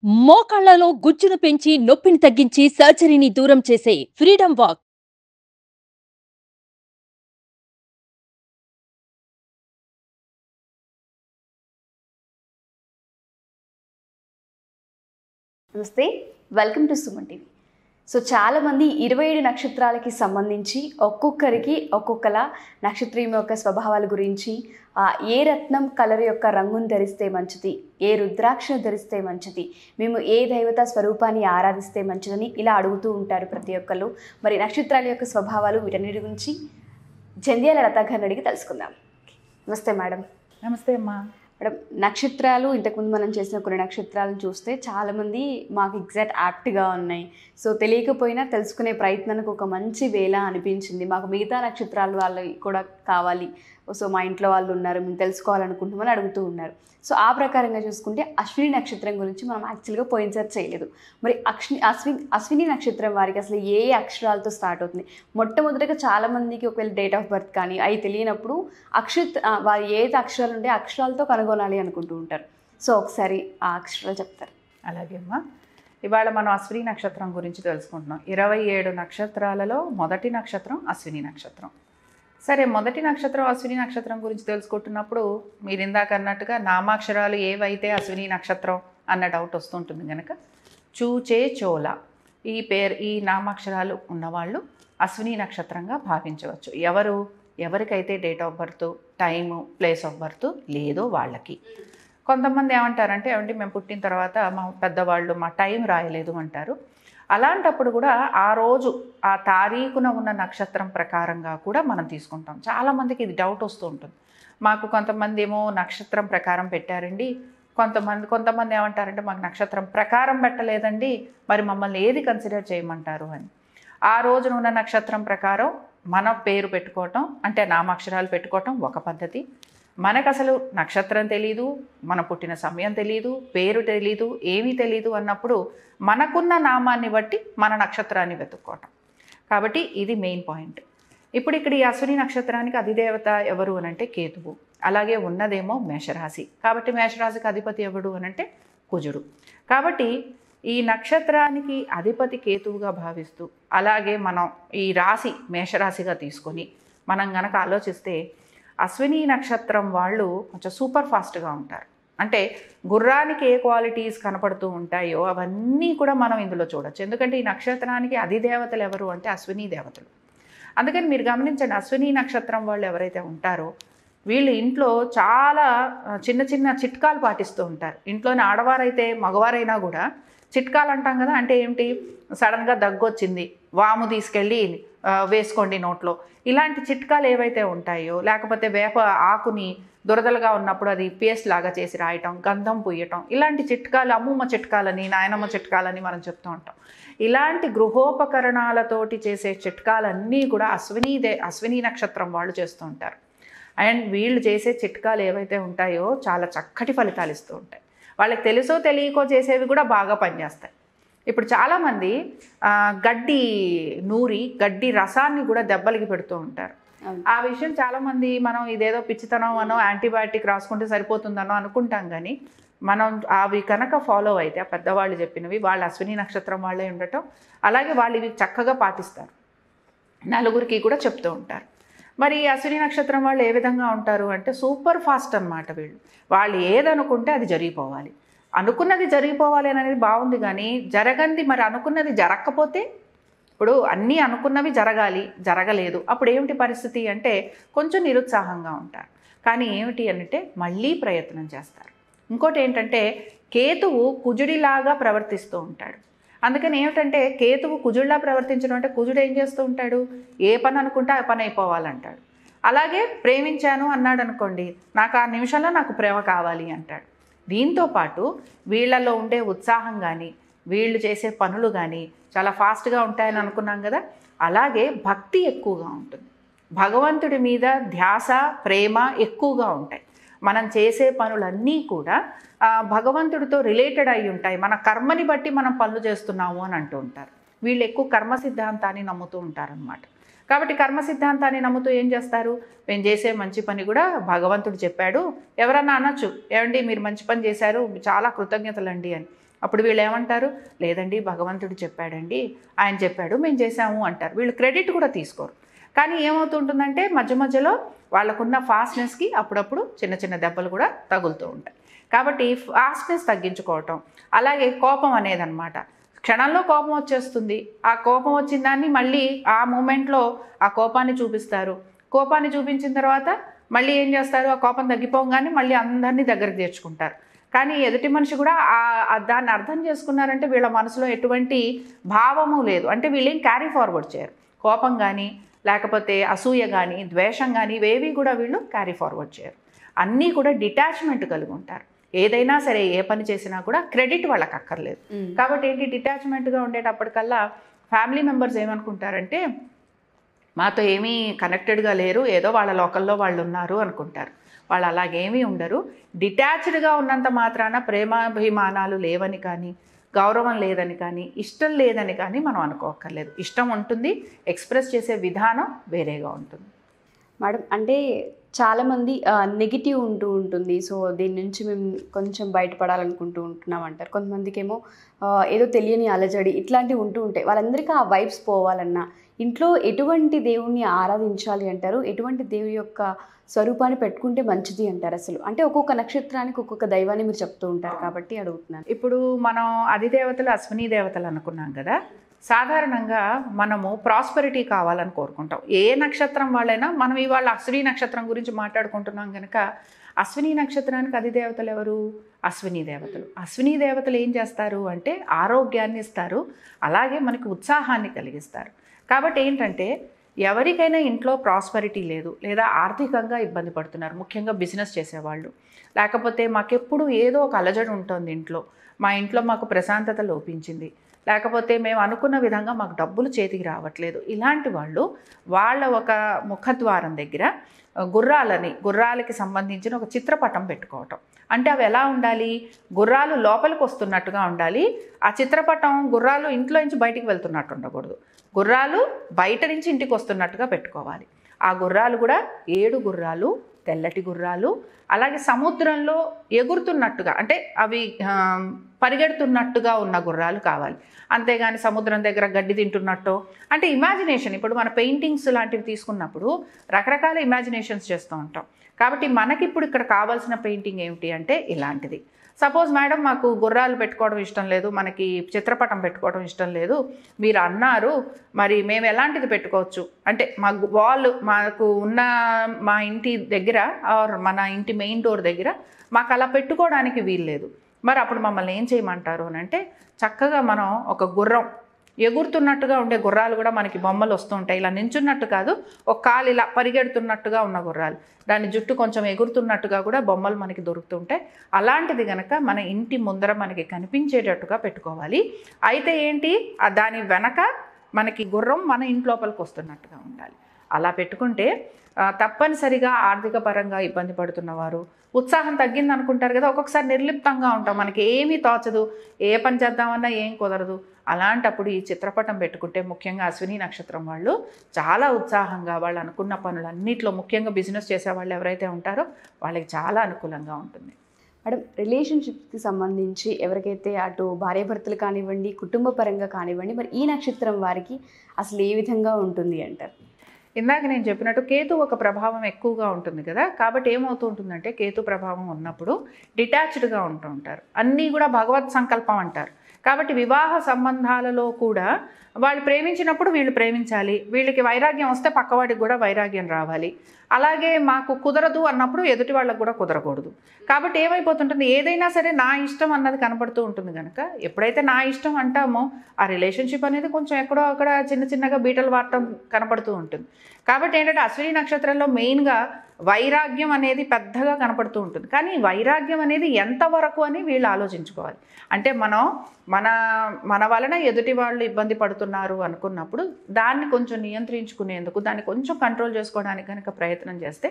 మోకాళ్లలో గుజ్జును పెంచి నొప్పిని తగ్గించి సర్జరీని దూరం చేసే ఫ్రీడమ్ వాక్. నమస్తే, welcome to Suman TV. So చాలామంది 27 నక్షత్రాలకి సంబంధించి ఒక్కొక్కరికి ఒక్కొక్కలా నక్షత్రం యొక్క స్వభావాల గురించి, ఏ రత్నం కలర్ యొక్క రంగును ధరిస్తే మంచిది, ఏ రుద్రాక్షను ధరిస్తే మంచిది, మేము ఏ దైవత స్వరూపాన్ని ఆరాధిస్తే మంచిదని ఇలా అడుగుతూ ఉంటారు ప్రతి ఒక్కళ్ళు. మరి నక్షత్రాల యొక్క స్వభావాలు వీటన్నిటి గురించి జంధ్యాల లతా గారిని అడిగి తెలుసుకుందాం. నమస్తే మేడం. నమస్తే అమ్మా. మేడం, నక్షత్రాలు ఇంతకుముందు మనం చేసిన కొన్ని నక్షత్రాలను చూస్తే చాలామంది మాకు ఎగ్జాక్ట్ యాప్ట్గా ఉన్నాయి, సో తెలియకపోయినా తెలుసుకునే ప్రయత్నానికి ఒక మంచి వేళ అనిపించింది. మాకు మిగతా నక్షత్రాలు వాళ్ళు కూడా కావాలి, సో మా ఇంట్లో వాళ్ళు ఉన్నారు, మేము తెలుసుకోవాలనుకుంటామని అడుగుతూ ఉన్నారు. సో ఆ ప్రకారంగా చూసుకుంటే అశ్విని నక్షత్రం గురించి మనం యాక్చువల్గా పోయినసారి చేయలేదు. మరి అశ్విని నక్షత్రం వారికి అసలు ఏ అక్షరాలతో స్టార్ట్ అవుతుంది? మొట్టమొదటిగా చాలామందికి ఒకవేళ డేట్ ఆఫ్ బర్త్ కానీ అవి తెలియనప్పుడు వారు ఏ అక్షరాలు ఉంటే అక్షరాలతో కనుగొనాలి అనుకుంటూ ఉంటారు. సో ఒకసారి ఆ అక్షరాలు చెప్తారు. అలాగే అమ్మా. ఇవాళ మనం అశ్విని నక్షత్రం గురించి తెలుసుకుంటున్నాం. 27 నక్షత్రాలలో మొదటి నక్షత్రం అశ్విని నక్షత్రం. సరే, మొదటి నక్షత్రం అశ్విని నక్షత్రం గురించి తెలుసుకుంటున్నప్పుడు మీరు ఇందాక అన్నట్టుగా నామాక్షరాలు ఏవైతే అశ్విని నక్షత్రం అన్న డౌట్ వస్తుంటుంది కనుక చూచే చోళ ఈ నామాక్షరాలు ఉన్నవాళ్ళు అశ్విని నక్షత్రంగా భావించవచ్చు. ఎవరికైతే date of birth, time, place of birth లేదో వాళ్ళకి. కొంతమంది ఏమంటారంటే, ఏమంటే మేము పుట్టిన తర్వాత మా పెద్దవాళ్ళు మా టైం రాయలేదు అంటారు. అలాంటప్పుడు కూడా ఆ రోజు ఆ తారీఖున ఉన్న నక్షత్రం ప్రకారంగా కూడా మనం తీసుకుంటాం. చాలామందికి ఇది డౌట్ వస్తూ ఉంటుంది. మాకు కొంతమంది ఏమో నక్షత్రం ప్రకారం పెట్టారండి, కొంతమంది ఏమంటారంటే మాకు నక్షత్రం ప్రకారం పెట్టలేదండి, మరి మమ్మల్ని ఏది కన్సిడర్ చేయమంటారు అని. ఆ రోజున ఉన్న నక్షత్రం ప్రకారం మన పేరు పెట్టుకోవటం, అంటే నామాక్షరాలు పెట్టుకోవటం ఒక పద్ధతి. మనకు అసలు నక్షత్రం తెలీదు, మన పుట్టిన సమయం తెలీదు, పేరు తెలీదు, ఏమీ తెలీదు అన్నప్పుడు మనకున్న నామాన్ని బట్టి మన నక్షత్రాన్ని వెతుక్కోవటం. కాబట్టి ఇది మెయిన్ పాయింట్. ఇప్పుడు ఇక్కడ ఈ అశ్విని నక్షత్రానికి అధిదేవత ఎవరు అనంటే కేతువు. అలాగే ఉన్నదేమో మేషరాశి. కాబట్టి మేషరాశికి అధిపతి ఎవడు అనంటే కుజుడు. కాబట్టి ఈ నక్షత్రానికి అధిపతి కేతువుగా భావిస్తూ, అలాగే మనం ఈ రాశి మేషరాశిగా తీసుకొని మనం గనక ఆలోచిస్తే అశ్విని నక్షత్రం వాళ్ళు కొంచెం సూపర్ ఫాస్ట్గా ఉంటారు. అంటే గుర్రానికి ఏ క్వాలిటీస్ కనపడుతూ ఉంటాయో అవన్నీ కూడా మనం ఇందులో చూడొచ్చు. ఎందుకంటే ఈ నక్షత్రానికి అధిదేవతలు ఎవరు అంటే అశ్విని దేవతలు. అందుకని మీరు గమనించండి, అశ్విని నక్షత్రం వాళ్ళు ఎవరైతే ఉంటారో వీళ్ళు ఇంట్లో చాలా చిన్న చిన్న చిట్కాలు పాటిస్తూ ఉంటారు. ఇంట్లోని ఆడవారైతే మగవారైనా కూడా చిట్కాలు అంటాం కదా, అంటే ఏమిటి, సడన్గా దగ్గొచ్చింది, వాము తీసుకెళ్ళి వేసుకోండి నోట్లో, ఇలాంటి చిట్కాలు ఏవైతే ఉంటాయో, లేకపోతే వేప ఆకుని దురదలుగా ఉన్నప్పుడు అది పేస్ట్ లాగా చేసి రాయటం, గంధం పూయటం, ఇలాంటి చిట్కాలు అమ్మమ్మ చిట్కాలని, నాయనమ్మ చిట్కాలని మనం చెప్తూ ఉంటాం. ఇలాంటి గృహోపకరణాలతోటి చేసే చిట్కాలన్నీ కూడా అశ్విని నక్షత్రం వాళ్ళు చేస్తూ ఉంటారు. అండ్ వీళ్ళు చేసే చిట్కాలు ఏవైతే ఉంటాయో చాలా చక్కటి ఫలితాలు ఇస్తూ ఉంటాయి. వాళ్ళకి తెలుసో తెలియకో చేసేవి కూడా బాగా పనిచేస్తాయి. ఇప్పుడు చాలామంది గడ్డి రసాన్ని కూడా దెబ్బలకి పెడుతూ ఉంటారు. ఆ విషయం చాలామంది మనం ఇదేదో పిచ్చితనం అనో యాంటీబయాటిక్ రాసుకుంటే సరిపోతుందనో అనుకుంటాం. కానీ మనం అవి కనుక ఫాలో అయితే, ఆ పెద్దవాళ్ళు చెప్పినవి, వాళ్ళు అశ్విని నక్షత్రం వాళ్ళే ఉండటం, అలాగే వాళ్ళు ఇవి చక్కగా పాటిస్తారు, నలుగురికి కూడా చెప్తూ ఉంటారు. మరి అశ్విని నక్షత్రం వాళ్ళు ఏ విధంగా ఉంటారు అంటే సూపర్ ఫాస్ట్ అన్నమాట. వాళ్ళు ఏదనుకుంటే అది జరిగిపోవాలి, అనుకున్నది జరిగిపోవాలి అనేది బాగుంది. కానీ మరి అనుకున్నది జరగకపోతే, ఇప్పుడు అన్నీ అనుకున్నవి జరగలేదు, అప్పుడు ఏమిటి పరిస్థితి అంటే కొంచెం నిరుత్సాహంగా ఉంటారు. కానీ ఏమిటి అంటే మళ్ళీ ప్రయత్నం చేస్తారు. ఇంకోటి ఏంటంటే కేతువు కుజుడిలాగా ప్రవర్తిస్తూ ఉంటాడు. అందుకని ఏమిటంటే కేతువు కుజుడిలా ప్రవర్తించడం అంటే కుజుడు ఏం చేస్తూ ఉంటాడు, ఏ పని అనుకుంటే ఆ పని అయిపోవాలంటాడు. అలాగే ప్రేమించాను అన్నాడు అనుకోండి, నాకు ఆ నిమిషంలో నాకు ప్రేమ కావాలి అంటాడు. దీంతోపాటు వీళ్ళలో ఉండే ఉత్సాహం కానీ, వీళ్ళు చేసే పనులు కానీ చాలా ఫాస్ట్గా ఉంటాయని అనుకున్నాం కదా, అలాగే భక్తి ఎక్కువగా ఉంటుంది. భగవంతుడి మీద ధ్యాస, ప్రేమ ఎక్కువగా ఉంటాయి. మనం చేసే పనులన్నీ కూడా భగవంతుడితో రిలేటెడ్ అయి ఉంటాయి. మన కర్మని బట్టి మనం పనులు చేస్తున్నాము అని అంటూ ఉంటారు. వీళ్ళు ఎక్కువ కర్మ సిద్ధాంతాన్ని నమ్ముతూ ఉంటారనమాట. కాబట్టి కర్మ సిద్ధాంతాన్ని నమ్ముతూ ఏం చేస్తారు, మేము చేసే మంచి పని కూడా భగవంతుడు చెప్పాడు, ఎవరన్నా అనొచ్చు, ఏమండి మీరు మంచి పని చేశారు, చాలా కృతజ్ఞతలండి అని. అప్పుడు వీళ్ళు ఏమంటారు, లేదండి భగవంతుడు చెప్పాడండి, ఆయన చెప్పాడు మేము చేసాము అంటారు. వీళ్ళు క్రెడిట్ కూడా తీసుకోరు. కానీ ఏమవుతుంటుందంటే మధ్య మధ్యలో వాళ్ళకున్న ఫాస్ట్నెస్కి అప్పుడప్పుడు చిన్న చిన్న దెబ్బలు కూడా తగులుతూ ఉంటాయి. కాబట్టి ఫాస్ట్నెస్ తగ్గించుకోవటం, అలాగే కోపం అనేది అనమాట. క్షణంలో కోపం వచ్చేస్తుంది. ఆ కోపం వచ్చిన దాన్ని మళ్ళీ ఆ మూమెంట్లో ఆ కోపాన్ని చూపిస్తారు. కోపాన్ని చూపించిన తర్వాత మళ్ళీ ఏం చేస్తారు, ఆ కోపం తగ్గిపోగానే మళ్ళీ అందరినీ దగ్గరికి తెచ్చుకుంటారు. కానీ ఎదుటి మనిషి కూడా దాన్ని అర్థం చేసుకున్నారంటే వీళ్ళ మనసులో ఎటువంటి భావము లేదు, అంటే వీళ్ళేం క్యారీ ఫార్వర్డ్ చేయరు. కోపం కానీ లేకపోతే అసూయ కానీ ద్వేషం కానీ ఇవేవి కూడా వీళ్ళు క్యారీ ఫార్వర్డ్ చేయరు. అన్నీ కూడా డిటాచ్మెంట్ కలిగి ఉంటారు. ఏదైనా సరే ఏ పని చేసినా కూడా క్రెడిట్ వాళ్ళకి అక్కర్లేదు. కాబట్టి ఏంటి, డిటాచ్మెంట్గా ఉండేటప్పటికల్లా ఫ్యామిలీ మెంబర్స్ ఏమనుకుంటారంటే మాతో ఏమీ కనెక్టెడ్గా లేరు, ఏదో వాళ్ళ లోకల్లో వాళ్ళు ఉన్నారు అనుకుంటారు. వాళ్ళు అలాగేమీ ఉండరు. డిటాచ్డ్గా ఉన్నంత మాత్రాన ప్రేమాభిమానాలు లేవని కానీ గౌరవం లేదని కానీ ఇష్టం లేదని కానీ మనం అనుకోక్కర్లేదు. ఇష్టం ఉంటుంది, ఎక్స్ప్రెస్ చేసే విధానం వేరేగా ఉంటుంది. మేడం, అంటే చాలామంది నెగిటివ్ ఉంటుంది. సో దీని నుంచి మేము కొంచెం బయటపడాలనుకుంటూ ఉంటున్నాం అంటారు. కొంతమందికి ఏమో ఏదో తెలియని అలజడి ఇట్లాంటివి ఉంటూ ఉంటాయి. వాళ్ళందరికీ ఆ వైబ్స్ పోవాలన్నా ఇంట్లో ఎటువంటి దేవుణ్ణి ఆరాధించాలి అంటారు, ఎటువంటి దేవుని యొక్క స్వరూపాన్ని పెట్టుకుంటే మంచిది అంటారు అసలు? అంటే ఒక్కొక్క నక్షత్రానికి ఒక్కొక్క దైవాన్ని మీరు చెప్తూ ఉంటారు కాబట్టి అడుగుతున్నాను. ఇప్పుడు మనం అధిదేవతలు అశ్విని దేవతలు అనుకున్నాం కదా. సాధారణంగా మనము ప్రాస్పెరిటీ కావాలని కోరుకుంటాం. ఏ నక్షత్రం వాళ్ళైనా, మనం ఇవాళ అశ్విని నక్షత్రం గురించి మాట్లాడుకుంటున్నాం కనుక అశ్విని నక్షత్రానికి అధిదేవతలు ఎవరు? అశ్విని దేవతలు. అశ్విని దేవతలు ఏం చేస్తారు అంటే ఆరోగ్యాన్ని ఇస్తారు, అలాగే మనకి ఉత్సాహాన్ని కలిగిస్తారు. కాబట్టి ఏంటంటే ఎవరికైనా ఇంట్లో ప్రాస్పెరిటీ లేదు లేదా ఆర్థికంగా ఇబ్బంది పడుతున్నారు, ముఖ్యంగా బిజినెస్ చేసేవాళ్ళు, లేకపోతే మాకెప్పుడు ఏదో ఒక అలజడి ఉంటుంది ఇంట్లో, మా ఇంట్లో మాకు ప్రశాంతత లోపించింది, లేకపోతే మేము అనుకున్న విధంగా మాకు డబ్బులు చేతికి రావట్లేదు, ఇలాంటి వాళ్ళు వాళ్ళ ఒక ముఖద్వారం దగ్గర గుర్రాలకి సంబంధించిన ఒక చిత్రపటం పెట్టుకోవటం. అంటే అవి ఎలా ఉండాలి, గుర్రాలు లోపలికి వస్తున్నట్టుగా ఉండాలి. ఆ చిత్రపటం గుర్రాలు ఇంట్లో నుంచి బయటికి వెళ్తున్నట్టు ఉండకూడదు, గుర్రాలు బయట నుంచి ఇంటికి వస్తున్నట్టుగా పెట్టుకోవాలి. ఆ గుర్రాలు కూడా 7 గుర్రాలు, తెల్లటి గుర్రాలు, అలాగే సముద్రంలో ఎగురుతున్నట్టుగా, అంటే అవి పరిగెడుతున్నట్టుగా ఉన్న గుర్రాలు కావాలి. అంతేగాని సముద్రం దగ్గర గడ్డి తింటున్నట్టు, అంటే ఇమాజినేషన్. ఇప్పుడు మన పెయింటింగ్స్ లాంటివి తీసుకున్నప్పుడు రకరకాల ఇమాజినేషన్స్ చేస్తూ ఉంటాం. కాబట్టి మనకిప్పుడు ఇక్కడ కావాల్సిన పెయింటింగ్ ఏమిటి అంటే ఇలాంటిది. సపోజ్ మేడం మాకు గుర్రాలు పెట్టుకోవడం ఇష్టం లేదు, మనకి చిత్రపటం పెట్టుకోవడం ఇష్టం లేదు మీరు అన్నారు, మరి మేము ఎలాంటిది పెట్టుకోవచ్చు అంటే మాకు ఉన్న మా ఇంటి దగ్గర ఆర్ మన ఇంటి మెయిన్ డోర్ దగ్గర మాకు అలా పెట్టుకోవడానికి వీల్లేదు, మరి అప్పుడు మమ్మల్ని ఏం చేయమంటారు అని అంటే చక్కగా మనం ఒక గుర్రం ఎగురుతున్నట్టుగా ఉండే గుర్రాలు కూడా మనకి బొమ్మలు వస్తూ ఉంటాయి. ఇలా నించున్నట్టు కాదు, ఒక కాలు ఇలా పరిగెడుతున్నట్టుగా ఉన్న గుర్రాలు, దాని జుట్టు కొంచెం ఎగురుతున్నట్టుగా కూడా బొమ్మలు మనకి దొరుకుతుంటాయి. అలాంటిది కనుక మన ఇంటి ముందర మనకి కనిపించేటట్టుగా పెట్టుకోవాలి. అయితే ఏంటి, దాని వెనక మనకి గుర్రం మన ఇంట్లోపలికి వస్తున్నట్టుగా ఉండాలి. అలా పెట్టుకుంటే తప్పనిసరిగా ఆర్థిక పరంగా ఇబ్బంది పడుతున్నవారు, ఉత్సాహం తగ్గింది అనుకుంటారు కదా, ఒక్కొక్కసారి నిర్లిప్తంగా ఉంటాం, మనకి ఏమీ తోచదు, ఏ పని చేద్దామన్నా ఏం కుదరదు. అలాంటప్పుడు ఈ చిత్రపటం పెట్టుకుంటే ముఖ్యంగా అశ్విని నక్షత్రం వాళ్ళు చాలా ఉత్సాహంగా వాళ్ళు అనుకున్న పనులన్నింటిలో, ముఖ్యంగా బిజినెస్ చేసే వాళ్ళు ఎవరైతే ఉంటారో వాళ్ళకి చాలా అనుకూలంగా ఉంటుంది. మేడం, రిలేషన్షిప్స్కి సంబంధించి ఎవరికైతే అటు భార్యాభర్తలు కానివ్వండి, కుటుంబ పరంగా కానివ్వండి, మరి ఈ నక్షత్రం వారికి అసలు ఏ విధంగా ఉంటుంది అంటారు? ఇందాక నేను చెప్పినట్టు కేతు ఒక ప్రభావం ఎక్కువగా ఉంటుంది కదా. కాబట్టి ఏమవుతూ ఉంటుందంటే కేతు ప్రభావం ఉన్నప్పుడు డిటాచ్డ్గా ఉంటూ ఉంటారు, అన్నీ కూడా భగవత్ సంకల్పం అంటారు. కాబట్టి వివాహ సంబంధాలలో కూడా వాళ్ళు ప్రేమించినప్పుడు వీళ్ళు ప్రేమించాలి, వీళ్ళకి వైరాగ్యం వస్తే పక్కవాడికి కూడా వైరాగ్యం రావాలి. అలాగే మాకు కుదరదు అన్నప్పుడు ఎదుటి వాళ్ళకు కూడా కుదరకూడదు. కాబట్టి ఏమైపోతుంటుంది, ఏదైనా సరే నా ఇష్టం అన్నది కనపడుతూ ఉంటుంది కనుక ఎప్పుడైతే నా ఇష్టం అంటామో ఆ రిలేషన్షిప్ అనేది కొంచెం ఎక్కడో అక్కడ చిన్న చిన్నగా బీటలు వాడటం కనపడుతూ ఉంటుంది. కాబట్టి ఏంటంటే అశ్విని నక్షత్రంలో మెయిన్గా వైరాగ్యం అనేది పెద్దగా కనపడుతూ ఉంటుంది. కానీ వైరాగ్యం అనేది ఎంతవరకు అని వీళ్ళు ఆలోచించుకోవాలి. అంటే మన వలన ఎదుటి వాళ్ళు ఇబ్బంది పడుతున్నారు అనుకున్నప్పుడు దాన్ని కొంచెం నియంత్రించుకునేందుకు, దాన్ని కొంచెం కంట్రోల్ చేసుకోవడానికి కనుక ప్రయత్నం చేస్తే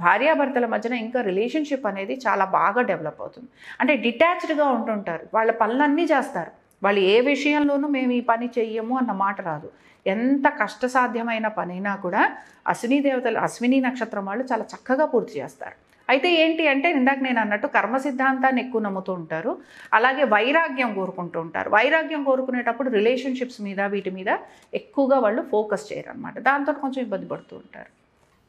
భార్యాభర్తల మధ్యన ఇంకా రిలేషన్షిప్ అనేది చాలా బాగా డెవలప్ అవుతుంది. అంటే డిటాచ్డ్గా ఉంటుంటారు, వాళ్ళ పనులన్నీ చేస్తారు, వాళ్ళు ఏ విషయంలోనూ మేము ఈ పని చెయ్యము అన్న మాట రాదు. ఎంత కష్టసాధ్యమైన పనైనా కూడా అశ్విని నక్షత్రం వాళ్ళు చాలా చక్కగా పూర్తి చేస్తారు. అయితే ఏంటి అంటే ఇందాక నేను అన్నట్టు కర్మ సిద్ధాంతాన్ని ఎక్కువ నమ్ముతూ ఉంటారు. అలాగే వైరాగ్యం కోరుకుంటూ ఉంటారు. వైరాగ్యం కోరుకునేటప్పుడు రిలేషన్షిప్స్ మీద వీటి మీద ఎక్కువగా వాళ్ళు ఫోకస్ చేయరు అనమాట. దాంతో కొంచెం ఇబ్బంది పడుతూ ఉంటారు.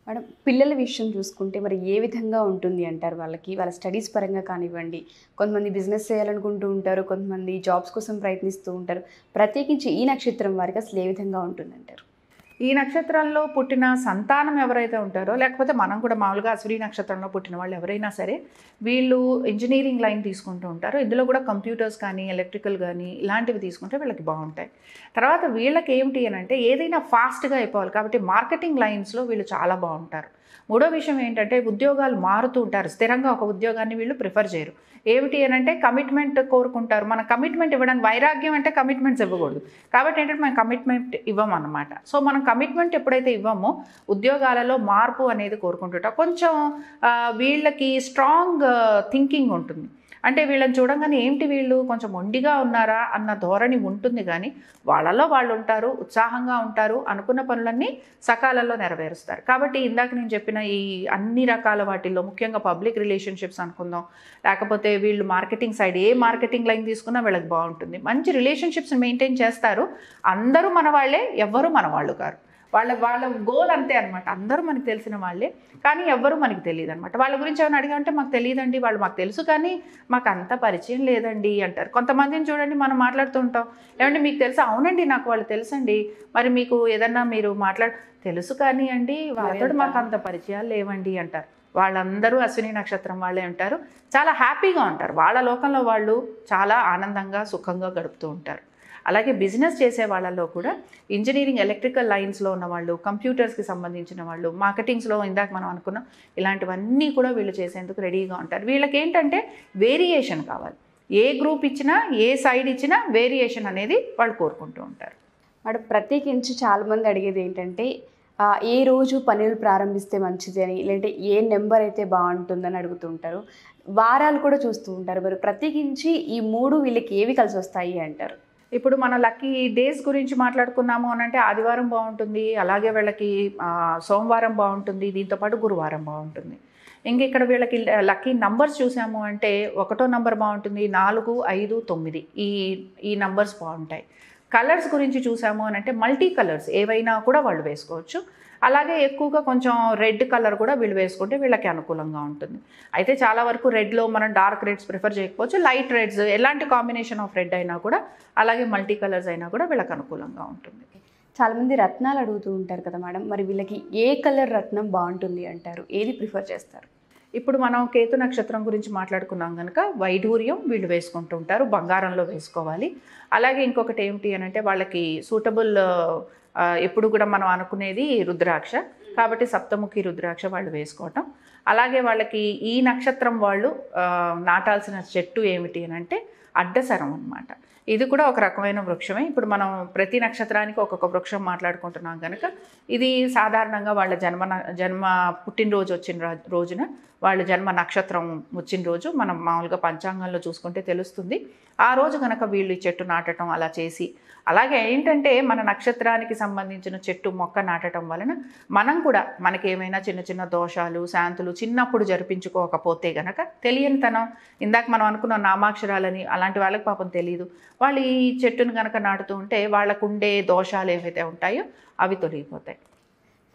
మేడం, పిల్లల విషయం చూసుకుంటే మరి ఏ విధంగా ఉంటుంది అంటారు? వాళ్ళ స్టడీస్ పరంగా కానివ్వండి, కొంతమంది బిజినెస్ చేయాలనుకుంటూ ఉంటారు, కొంతమంది జాబ్స్ కోసం ప్రయత్నిస్తూ ఉంటారు. ప్రత్యేకించి ఈ నక్షత్రం వారికి అసలు ఏ విధంగా ఉంటుందంటారు? ఈ నక్షత్రంలో పుట్టిన సంతానం ఎవరైతే ఉంటారో, లేకపోతే మనం కూడా మామూలుగా అశ్విని నక్షత్రంలో పుట్టిన వాళ్ళు ఎవరైనా సరే వీళ్ళు ఇంజనీరింగ్ లైన్ తీసుకుంటూ ఉంటారు. ఇందులో కూడా కంప్యూటర్స్ కానీ ఎలక్ట్రికల్ కానీ ఇలాంటివి తీసుకుంటే వీళ్ళకి బాగుంటాయి. తర్వాత వీళ్ళకి ఏమిటి అని అంటే ఏదైనా ఫాస్ట్గా అయిపోవాలి కాబట్టి మార్కెటింగ్ లైన్స్లో వీళ్ళు చాలా బాగుంటారు. మూడో విషయం ఏంటంటే ఉద్యోగాలు మారుతూ ఉంటారు. స్థిరంగా ఒక ఉద్యోగాన్ని వీళ్ళు ప్రిఫర్ చేయరు. ఏమిటి అని అంటే కమిట్మెంట్ కోరుకుంటారు. మన కమిట్మెంట్ ఇవ్వడానికి, వైరాగ్యం అంటే కమిట్మెంట్స్ ఇవ్వకూడదు కాబట్టి ఏంటంటే మనం కమిట్మెంట్ ఇవ్వమన్నమాట. సో మనం కమిట్మెంట్ ఎప్పుడైతే ఇవ్వమో ఉద్యోగాలలో మార్పు అనేది కోరుకుంటుంటాం. కొంచెం వీళ్ళకి స్ట్రాంగ్ థింకింగ్ ఉంటుంది. అంటే వీళ్ళని చూడంగానే ఏంటి వీళ్ళు కొంచెం మొండిగా ఉన్నారా అన్న ధోరణి ఉంటుంది, కానీ వాళ్ళలో వాళ్ళు ఉంటారు, ఉత్సాహంగా ఉంటారు, అనుకున్న పనులన్నీ సకాలంలో నెరవేరుస్తారు. కాబట్టి ఇందాక నేను చెప్పిన ఈ అన్ని రకాల వాటిల్లో ముఖ్యంగా పబ్లిక్ రిలేషన్షిప్స్ అనుకుందాం, లేకపోతే వీళ్ళు మార్కెటింగ్ సైడ్ ఏ మార్కెటింగ్ లైన్ తీసుకున్నా వీళ్ళకి బాగుంటుంది. మంచి రిలేషన్షిప్స్ మెయింటైన్ చేస్తారు. అందరూ మన వాళ్ళే, ఎవ్వరూ మన వాళ్ళు కారు. వాళ్ళ గోల్ అంతే అనమాట. అందరూ మనకు తెలిసిన వాళ్ళే, కానీ ఎవ్వరూ మనకి తెలియదు అనమాట. వాళ్ళ గురించి ఏమైనా అడిగామంటే మాకు తెలియదండి, వాళ్ళు మాకు తెలుసు కానీ మాకు అంత పరిచయం లేదండి అంటారు. కొంతమందిని చూడండి, మనం మాట్లాడుతూ ఉంటాం, ఏమంటే మీకు తెలుసా? అవునండి నాకు వాళ్ళు తెలుసండి. మరి మీకు ఏదన్నా మీరు తెలుసు కానీ అండి వాళ్ళతో మాకు అంత పరిచయాలు లేవండి అంటారు. వాళ్ళందరూ అశ్విని నక్షత్రం వాళ్ళే ఉంటారు. చాలా హ్యాపీగా ఉంటారు. వాళ్ళ లోకంలో వాళ్ళు చాలా ఆనందంగా సుఖంగా గడుపుతూ ఉంటారు. అలాగే బిజినెస్ చేసే వాళ్ళలో కూడా ఇంజనీరింగ్ ఎలక్ట్రికల్ లైన్స్లో ఉన్న వాళ్ళు, కంప్యూటర్స్కి సంబంధించిన వాళ్ళు, మార్కెటింగ్స్లో ఇందాక మనం అనుకున్నాం, ఇలాంటివన్నీ కూడా వీళ్ళు చేసేందుకు రెడీగా ఉంటారు. వీళ్ళకి ఏంటంటే వేరియేషన్ కావాలి. ఏ గ్రూప్ ఇచ్చినా, ఏ సైడ్ ఇచ్చినా వేరియేషన్ అనేది వాళ్ళు కోరుకుంటూ ఉంటారు. మేడం, ప్రత్యేకించి చాలామంది అడిగేది ఏంటంటే ఏ రోజు పనులు ప్రారంభిస్తే మంచిది అని, లేదంటే ఏ నెంబర్ అయితే బాగుంటుందని అడుగుతూ ఉంటారు. వారాలు కూడా చూస్తూ ఉంటారు. మరి ప్రత్యేకించి ఈ 3 వీళ్ళకి ఏవి కలిసి వస్తాయి అంటారు? ఇప్పుడు మన లక్కీ డేస్ గురించి మాట్లాడుకున్నాము అని అంటే ఆదివారం బాగుంటుంది, అలాగే వీళ్ళకి సోమవారం బాగుంటుంది, దీంతోపాటు గురువారం బాగుంటుంది. ఇంక ఇక్కడ వీళ్ళకి లక్కీ నంబర్స్ చూసాము అంటే 1వ నంబర్ బాగుంటుంది, 4, 5, 9 ఈ నంబర్స్ బాగుంటాయి. కలర్స్ గురించి చూసాము అని అంటే మల్టీ కలర్స్ ఏవైనా కూడా వాళ్ళు వేసుకోవచ్చు. అలాగే ఎక్కువగా కొంచెం రెడ్ కలర్ కూడా వీళ్ళు వేసుకుంటే వీళ్ళకి అనుకూలంగా ఉంటుంది. అయితే చాలా వరకు రెడ్లో మనం డార్క్ రెడ్స్ ప్రిఫర్ చేయకపోవచ్చు, లైట్ రెడ్స్, ఎలాంటి కాంబినేషన్ ఆఫ్ రెడ్ అయినా కూడా, అలాగే మల్టీ కలర్స్ అయినా కూడా వీళ్ళకి అనుకూలంగా ఉంటుంది. చాలామంది రత్నాలు అడుగుతూ ఉంటారు కదా మేడం, మరి వీళ్ళకి ఏ కలర్ రత్నం బాగుంటుంది అంటారు? ఏది ప్రిఫర్ చేస్తారు? ఇప్పుడు మనం కేతు నక్షత్రం గురించి మాట్లాడుకున్నాం కనుక వైఢూర్యం వీళ్ళు వేసుకుంటూ ఉంటారు, బంగారంలో వేసుకోవాలి. అలాగే ఇంకొకటి ఏమిటి అని అంటే వాళ్ళకి సూటబుల్ ఎప్పుడు కూడా మనం అనుకునేది రుద్రాక్ష, కాబట్టి సప్తముఖి రుద్రాక్ష వాళ్ళు వేసుకోవటం. అలాగే వాళ్ళకి ఈ నక్షత్రం వాళ్ళు నాటాల్సిన చెట్టు ఏమిటి అని అంటే అడ్డసరం అన్నమాట. ఇది కూడా ఒక రకమైన వృక్షమే. ఇప్పుడు మనం ప్రతి నక్షత్రానికి ఒక్కొక్క వృక్షం మాట్లాడుకుంటున్నాం కనుక ఇది సాధారణంగా వాళ్ళ జన్మ పుట్టినరోజు వచ్చిన రోజున, వాళ్ళ జన్మ నక్షత్రం వచ్చిన రోజు మనం మామూలుగా పంచాంగంలో చూసుకుంటే తెలుస్తుంది. ఆ రోజు కనుక వీళ్ళు ఈ చెట్టు నాటడం అలా చేసి, అలాగే ఏంటంటే మన నక్షత్రానికి సంబంధించిన చెట్టు మొక్క నాటడం వలన మనం కూడా మనకి ఏమైనా చిన్న చిన్న దోషాలు, శాంతులు చిన్నప్పుడు జరిపించుకోకపోతే గనక తెలియనితనం, ఇందాక మనం అనుకున్న నామాక్షరాలని అలాంటి వాళ్ళకి పాపం తెలియదు, వాళ్ళు ఈ చెట్టును కనుక నాటుతూ ఉంటే వాళ్ళకుండే దోషాలు ఏవైతే ఉంటాయో అవి తొలగిపోతాయి.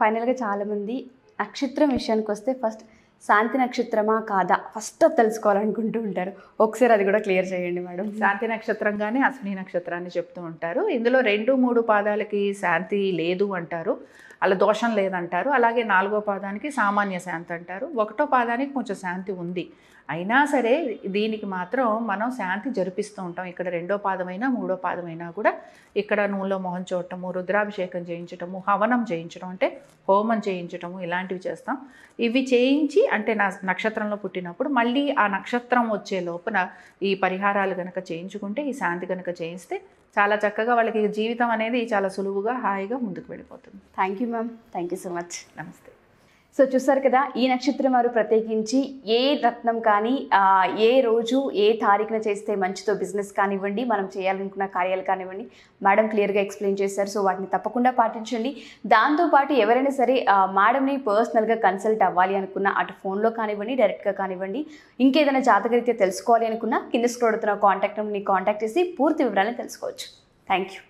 ఫైనల్గా చాలామంది నక్షత్రం విషయానికి వస్తే ఫస్ట్ శాంతి నక్షత్రమా కాదా ఫస్ట్ తెలుసుకోవాలనుకుంటూ ఉంటారు. ఒకసారి అది కూడా క్లియర్ చేయండి మేడం. శాంతి నక్షత్రంగానే అశ్విని నక్షత్రాన్ని చెప్తూ ఉంటారు. ఇందులో 2, 3 పాదాలకి శాంతి లేదు అంటారు, అలా దోషం లేదంటారు. అలాగే 4వ పాదానికి సామాన్య శాంతి అంటారు, 1వ పాదానికి కొంచెం శాంతి ఉంది. అయినా సరే దీనికి మాత్రం మనం శాంతి జరిపిస్తూ ఉంటాం. ఇక్కడ 2వ పాదమైనా 3వ పాదమైనా కూడా ఇక్కడ నూనెలో మొహం చూడటము, రుద్రాభిషేకం చేయించటము, హవనం చేయించడం అంటే హోమం చేయించటము ఇలాంటివి చేస్తాం. ఇవి చేయించి అంటే నక్షత్రంలో పుట్టినప్పుడు మళ్ళీ ఆ నక్షత్రం వచ్చే లోపల ఈ పరిహారాలు కనుక చేయించుకుంటే, ఈ శాంతి కనుక చేయిస్తే చాలా చక్కగా వాళ్ళకి జీవితం అనేది చాలా సులువుగా హాయిగా ముందుకు వెళ్ళిపోతుంది. Thank you ma'am, thank you so much. నమస్తే. సో చూసారు కదా, ఈ నక్షత్రం వారు ప్రత్యేకించి ఏ రత్నం కానీ ఏ రోజు ఏ తారీఖున చేస్తే మంచితో బిజినెస్ కానివ్వండి, మనం చేయాలనుకున్న కార్యాలు కానివ్వండి, మేడం క్లియర్గా ఎక్స్ప్లెయిన్ చేశారు. సో వాటిని తప్పకుండా పాటించండి. దాంతోపాటు ఎవరైనా సరే మేడంని పర్సనల్గా కన్సల్ట్ అవ్వాలి అనుకున్నా, అటు ఫోన్లో కానివ్వండి, డైరెక్ట్గా కానివ్వండి, ఇంకేదైనా జాతకరీత్యా తెలుసుకోవాలి అనుకున్నా కింద స్క్రోల్ అవుతున్న కాంటాక్ట్ నెంబర్ని కాంటాక్ట్ చేసి పూర్తి వివరాలను తెలుసుకోవచ్చు. Thank you.